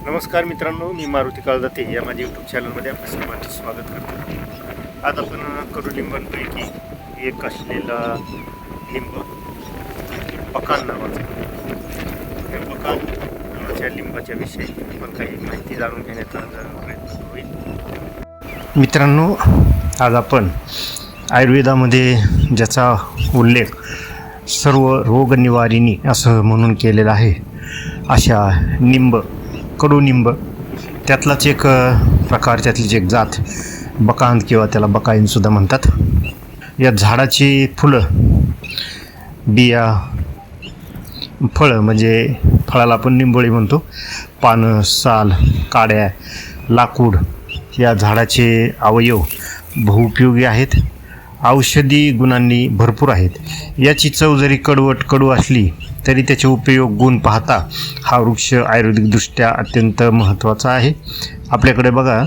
नमस्कार मित्रांनो, मी मारुती काळदाते या माझ्या यूट्यूब चॅनलमध्ये आपल्या सर्वांचे स्वागत करतो। आज आपण कडुलिंबांपैकी एक असलेला लिंब पकान नावाचा या पकान नावाच्या लिंबाच्या विषयी आपण काही माहिती जाणून घेण्याचा प्रयत्न होईल। मित्रांनो, आज आपण आयुर्वेदामध्ये ज्याचा उल्लेख सर्व रोगनिवारिणी असं म्हणून केलेला आहे अशा कडुनिंब त्यातलाच एक प्रकार, त्यातलीच एक जात बकांत किंवा त्याला बकाईनसुद्धा म्हणतात। या झाडाची फुलं, बिया, फळं म्हणजे फळाला आपण निंबोळी म्हणतो, पानं, साल, काड्या, लाकूड या झाडाचे अवयव बहुउपयोगी आहेत, औषधी गुणांनी भरपूर आहेत। याची चव जरी कडू असली तरी त्याचे उपयोग गुण पाहता हा वृक्ष आयुर्वेदिकदृष्ट्या अत्यंत महत्त्वाचा आहे। आपल्याकडे बघा,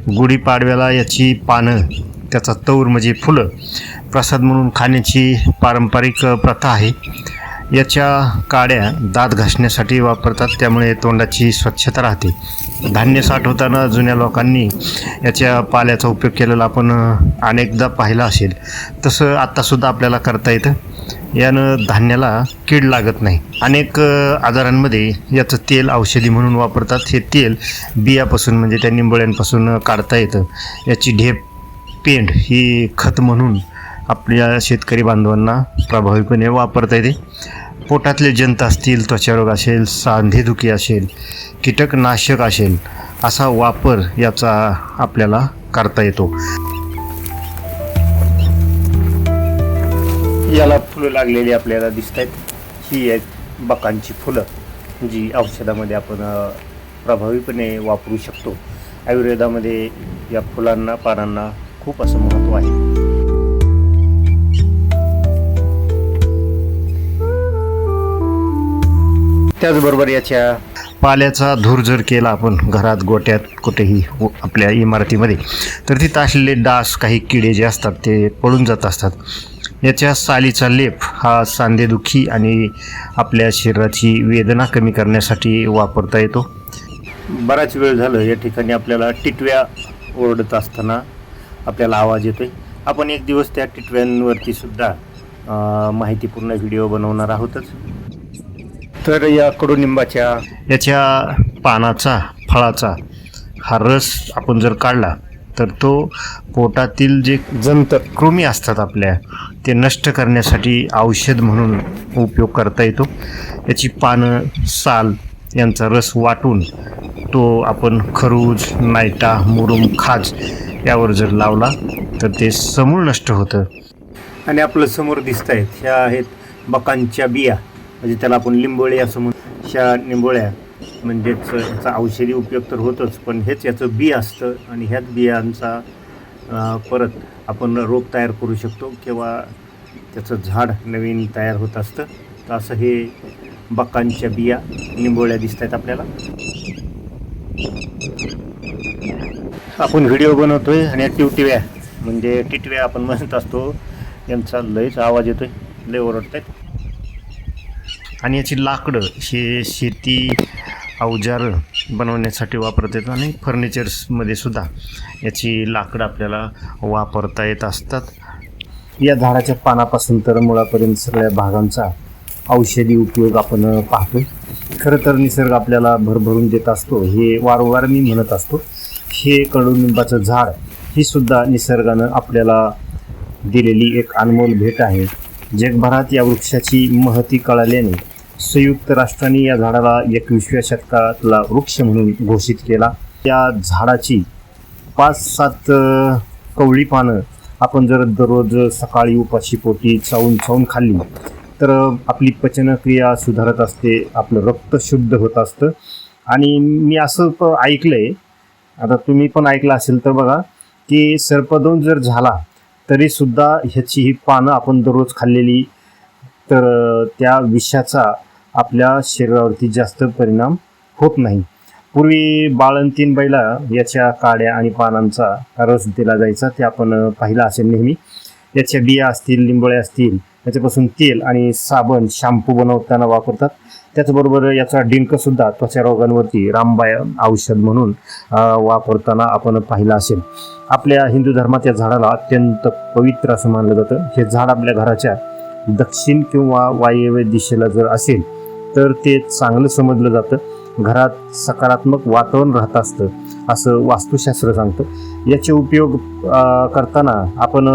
गुढीपाडव्याला याची पानं, त्याचा तौर म्हणजे फुलं प्रसाद म्हणून खाण्याची पारंपरिक प्रथा आहे। याच्या काड्या दात घासण्यासाठी वापरतात, त्यामुळे तोंडाची स्वच्छता राहते। धान्य साठवताना जुन्या लोकांनी याच्या पाल्याचा उपयोग केलेला आपण अनेकदा पाहिला असेल, तसं आत्तासुद्धा आपल्याला करता येतं। यानं धान्याला कीड लागत नाही। अनेक आजारांमध्ये याचं तेल औषधी म्हणून वापरतात। हे तेल बियापासून म्हणजे त्या निंबोळ्यांपासून काढता येतं। याची ढेप, पेंड ही खत म्हणून आपल्या शेतकरी बांधवांना प्रभावीपणे वापरता येते। पोटातले जंत असतील, त्वचारोग असेल, सांधेदुखी असेल, कीटकनाशक असेल, असा वापर याचा आपल्याला करता येतो। याला फुलं लागलेली आपल्याला दिसत आहेत। ही आहेत बकांची फुलं, जी औषधामध्ये आपण प्रभावीपणे वापरू शकतो। आयुर्वेदामध्ये या फुलांना, पानांना खूप असं महत्त्व आहे। त्याचबरोबर याच्या पाल्याचा धूर जर केला आपण घरात, गोट्यात, कुठेही आपल्या इमारतीमध्ये, तर तिथं असलेले डास, काही किडे जे असतात ते पळून जात असतात। याच्या सालीचा लेप हा सांधेदुखी आणि आपल्या शरीराची वेदना कमी करण्यासाठी वापरता येतो। बराच वेळ झालं या ठिकाणी आपल्याला टिटव्या ओरडत असताना आपल्याला आवाज येतोय। आपण एक दिवस त्या टिटव्यांवरती सुद्धा माहितीपूर्ण व्हिडिओ बनवणार आहोतच। तर या कडुनिंबाच्या याच्या पानाचा, फळाचा हा रस आपण जर काढला तर तो पोटातील जे जंत, कृमी असतात आपल्या, ते नष्ट करण्यासाठी औषध म्हणून उपयोग करता येतो। याची पानं, साल यांचा रस वाटून तो आपण खरूज, नायटा, मुरुम, खाज यावर जर लावला तर ते समूळ नष्ट होतं। आणि आपलं समोर दिसत आहेत, ह्या आहेत बकांच्या बिया, म्हणजे त्याला आपण लिंबोळे असं म्हणतो। ह्या निंबोळ्या म्हणजेच याचा औषधी उपयोग तर होतोच, पण हेच याचं बी असतं आणि ह्याच बियांचा परत आपण रोप तयार करू शकतो किंवा त्याचं झाड नवीन तयार होत असतं। तर असं हे बकांच्या बिया, निंबोळ्या दिसत आहेत आपल्याला। आपण व्हिडिओ बनवतोय आणि या टिटव्या म्हणजे टिटव्या आपण म्हणत असतो, यांचा लयच आवाज येतोय, लय ओरडत आहेत। आणि याची लाकडं हे शेती अवजार बनवण्यासाठी वापरता येतात आणि फर्निचर्समध्ये सुद्धा याची लाकडं आपल्याला वापरता येत असतात। या झाडाच्या पानापासून तर मुळापर्यंत सगळ्या भागांचा औषधी उपयोग आपण पाहतो। खरं तर निसर्ग आपल्याला भरभरून देत असतो, हे वारंवार मी म्हणत असतो। हे कडुनिंबाचं झाड ही सुद्धा निसर्गानं आपल्याला दिलेली एक अनमोल भेट आहे। जगभरात या वृक्षाची महती कळाल्याने संयुक्त राष्ट्रांनी या झाडाला 21व्या शतकातला वृक्ष म्हणून घोषित केला। या झाडाची 5-7 कवळी पानं आपण जर दररोज सकाळी उपाशी पोटी चावून खाल्ली तर आपली पचनक्रिया सुधारत असते, आपलं रक्त शुद्ध होत असतं। आणि मी असं ऐकलंय, आता तुम्ही पण ऐकलं असेल तर बघा, की सर्पदंश जर झाला तरीसुद्धा ह्याची ही पानं आपण दररोज खाल्लेली तर त्या विषाचा आपल्या शरीरावरती जास्त परिणाम होत नाही। पूर्वी बाळंतीण बाईला याच्या काड्या आणि पानांचा रस दिला जायचा, ते आपण पाहिलं असेल नेहमी। याच्या बिया असतील, लिंबोळ्या असतील, याच्यापासून तेल आणि साबण, शॅम्पू बनवताना वापरतात। त्याचबरोबर याचा डिंकसुद्धा त्वचा रोगांवरती रामबाण औषध म्हणून वापरताना आपण पाहिलं असेल. आपल्या हिंदू धर्मात या झाडाला अत्यंत पवित्र असं मानलं जातं. हे झाड आपल्या घराच्या दक्षिण किंवा वायव्य दिशेला जर असेल तर ते चांगलं समजलं जातं. घरात सकारात्मक वातावरण राहत असतं असं वास्तुशास्त्र सांगतं. याचे उपयोग करताना आपण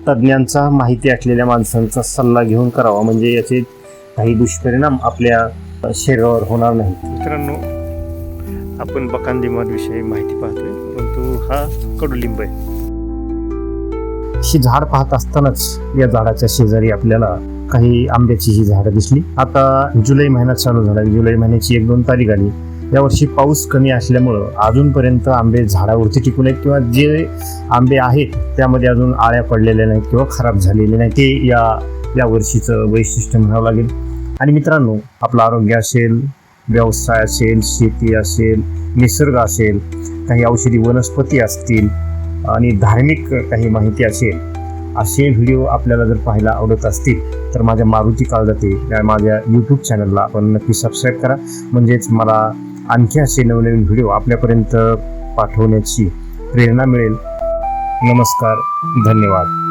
तज्ज्ञांचा, माहिती असलेल्या माणसांचा सल्ला घेऊन करावा, म्हणजे याचे काही दुष्परिणाम आपल्या शरीरावर होणार नाही. मित्रांनो, आपण बकांदीमाविषयी माहिती पाहतोय, परंतु हा कडुलिंब आहे. ही झाड पाहत असतानाच या झाडाच्या शेजारी आपल्याला काही आंब्याची ही झाडं दिसली. आता जुलै महिन्यात चालू झाला, जुलै महिन्याची 1-2 तारीख आली. यावर्षी पाऊस कमी असल्यामुळं अजूनपर्यंत आंबे झाडावरती टिकून आहेत किंवा जे आंबे आहेत त्यामध्ये अजून आळ्या पडलेल्या नाहीत किंवा खराब झालेले नाही. ते या वर्षीचं वैशिष्ट्य म्हणावं लागेल. आणि मित्रांनो, आपलं आरोग्य असेल, व्यवसाय असेल, शेती असेल, निसर्ग असेल, काही औषधी वनस्पती असतील आणि धार्मिक काही माहिती असेल, असे व्हिडिओ आपल्याला जर पाहायला आवडत असतील तर माझ्या मारुती काळदाते या माझ्या यूट्यूब चॅनलला आपण नक्की सबस्क्राईब करा. म्हणजेच मला आणखी असे नवनवीन व्हिडिओ आपल्यापर्यंत पाठवण्याची प्रेरणा मिळेल. नमस्कार, धन्यवाद.